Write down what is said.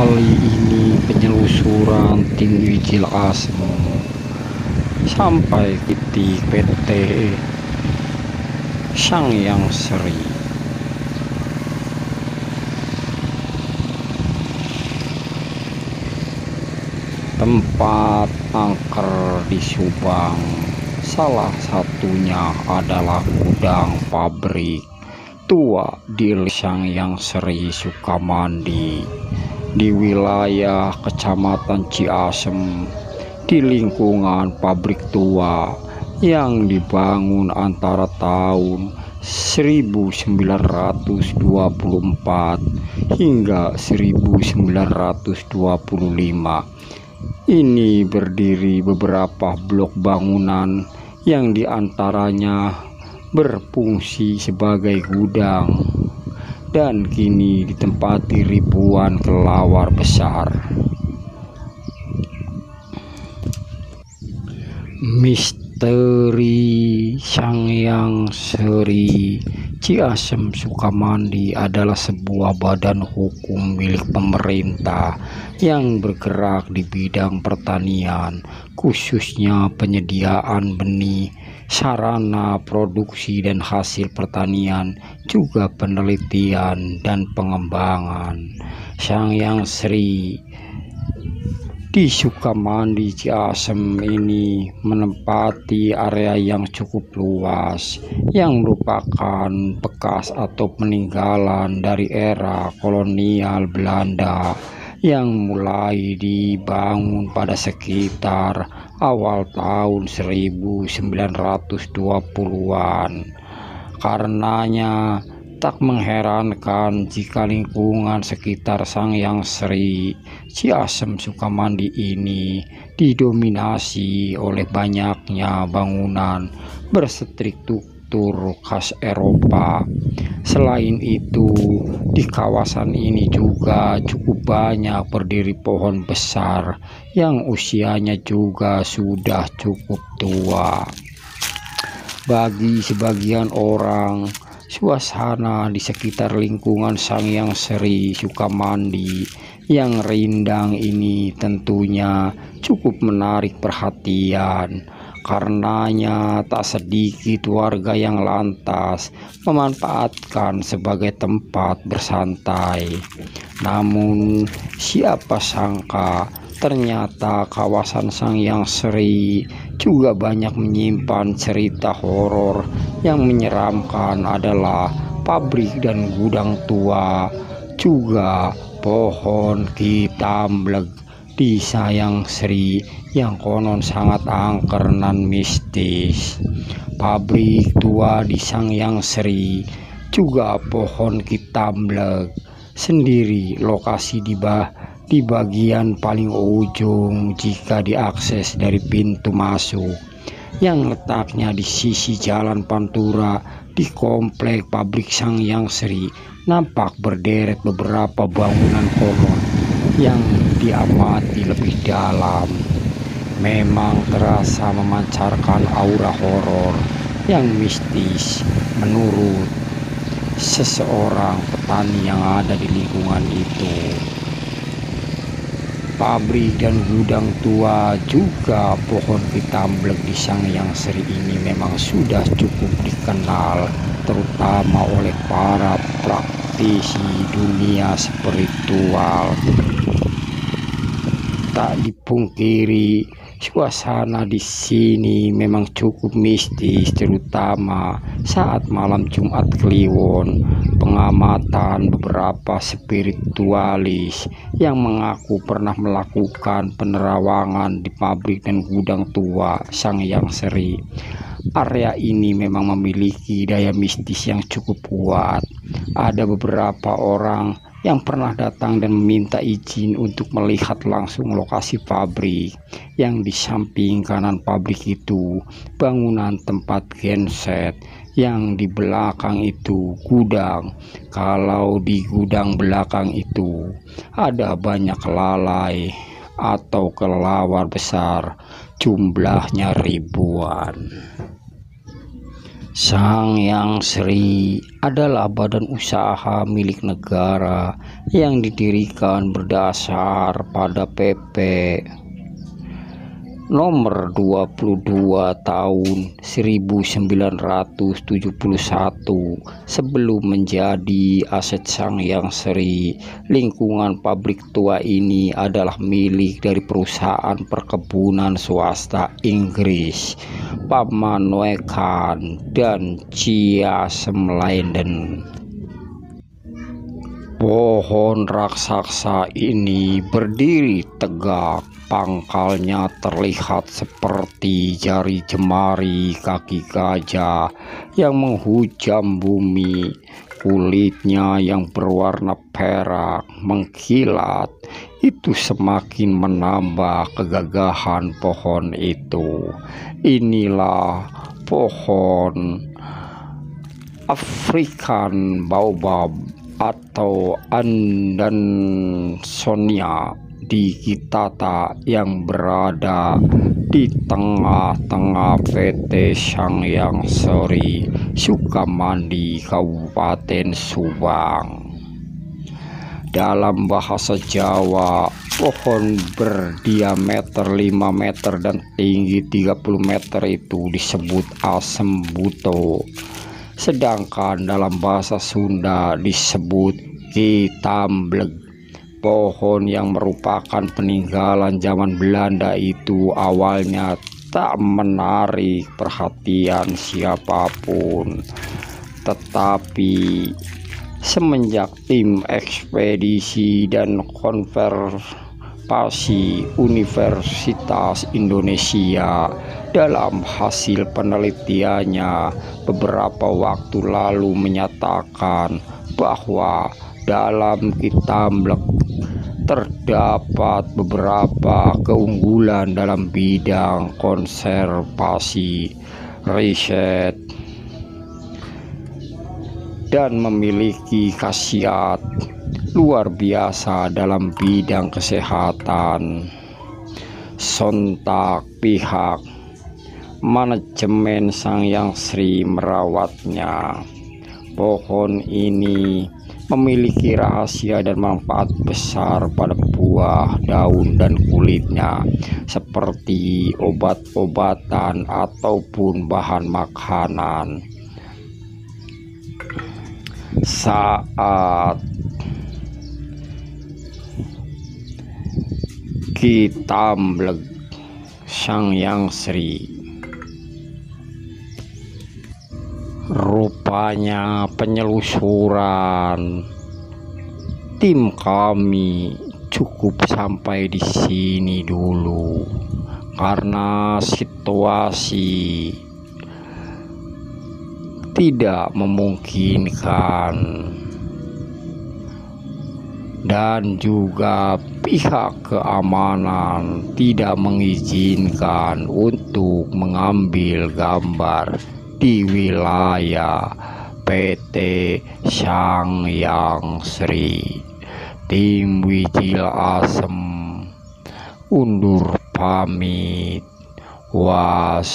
Kali ini penelusuran tim Wijil Asem sampai di PT Sangyang Sri. Tempat angker di Subang, salah satunya adalah gudang pabrik tua di Sangyang Sri Sukamandi di wilayah Kecamatan Ciasem, di lingkungan pabrik tua yang dibangun antara tahun 1924 hingga 1925. Ini berdiri beberapa blok bangunan yang diantaranya berfungsi sebagai gudang dan kini ditempati ribuan kelelawar besar. Misteri Sangyang Sri Ciasem Sukamandi adalah sebuah badan hukum milik pemerintah yang bergerak di bidang pertanian, khususnya penyediaan benih, sarana produksi dan hasil pertanian, juga penelitian dan pengembangan. Sangyang Sri di Sukamandi Ciasem ini menempati area yang cukup luas yang merupakan bekas atau peninggalan dari era kolonial Belanda yang mulai dibangun pada sekitar awal tahun 1920-an. Karenanya tak mengherankan jika lingkungan sekitar Sangyang Sri Ciasem Sukamandi ini didominasi oleh banyaknya bangunan berstruktur khas Eropa. Selain itu, di kawasan ini juga cukup banyak berdiri pohon besar yang usianya juga sudah cukup tua. Bagi sebagian orang, suasana di sekitar lingkungan Sangyang Sri Sukamandi yang rindang ini tentunya cukup menarik perhatian. Karenanya tak sedikit warga yang lantas memanfaatkan sebagai tempat bersantai. Namun siapa sangka ternyata kawasan Sangyang Sri juga banyak menyimpan cerita horor yang menyeramkan. Adalah pabrik dan gudang tua, juga pohon kitamblek di Sangyang Sri yang konon sangat angker dan mistis. Pabrik tua di Sangyang Sri juga pohon kitamblek sendiri lokasi di bagian paling ujung jika diakses dari pintu masuk yang letaknya di sisi jalan Pantura. Di komplek pabrik Sangyang Sri nampak berderet beberapa bangunan konon yang diamati lebih dalam. Memang terasa memancarkan aura horor yang mistis menurut seseorang petani yang ada di lingkungan itu. Pabrik dan gudang tua juga pohon kitamblek di Sangyang Sri ini memang sudah cukup dikenal terutama oleh para praktisi dunia spiritual. Tak dipungkiri, suasana di sini memang cukup mistis terutama saat malam Jumat Kliwon. Pengamatan beberapa spiritualis yang mengaku pernah melakukan penerawangan di pabrik dan gudang tua Sangyang Sri. Area ini memang memiliki daya mistis yang cukup kuat. Ada beberapa orang yang pernah datang dan meminta izin untuk melihat langsung lokasi pabrik. Yang di samping kanan pabrik itu bangunan tempat genset, yang di belakang itu gudang. Kalau di gudang belakang itu ada banyak lalai atau kelelawar besar, jumlahnya ribuan. Sangyang Sri adalah badan usaha milik negara yang didirikan berdasar pada PP nomor 22 tahun 1971 sebelum menjadi aset Sangyang Sri. Lingkungan pabrik tua ini adalah milik dari perusahaan perkebunan swasta Inggris Pamanoekan dan Chiasem Landen. Pohon raksasa ini berdiri tegak, pangkalnya terlihat seperti jari jemari kaki gajah yang menghujam bumi. Kulitnya yang berwarna perak mengkilat itu semakin menambah kegagahan pohon itu. Inilah pohon African Baobab atau Andansonia digitata yang berada di tengah-tengah PT Sangyang Sri, Sukamandi, Kabupaten Subang. Dalam bahasa Jawa, pohon berdiameter 5 meter dan tinggi 30 meter itu disebut asem buto. Sedangkan dalam bahasa Sunda disebut kitambleg. Pohon yang merupakan peninggalan zaman Belanda itu awalnya tak menarik perhatian siapapun. Tetapi semenjak tim ekspedisi dan konservasi Universitas Indonesia dalam hasil penelitiannya beberapa waktu lalu menyatakan bahwa dalam kitambleg terdapat beberapa keunggulan dalam bidang konservasi, riset, dan memiliki khasiat luar biasa dalam bidang kesehatan. Sontak pihak manajemen Sangyang Sri merawatnya. Pohon ini memiliki rahasia dan manfaat besar pada buah, daun, dan kulitnya, seperti obat-obatan ataupun bahan makanan. Saat kitambleg Sangyang Sri, rupanya penyelusuran tim kami cukup sampai di sini dulu karena situasi tidak memungkinkan dan juga pihak keamanan tidak mengizinkan untuk mengambil gambar di wilayah PT Sangyang Sri. Tim Wijil Asem undur pamit. Wassalam.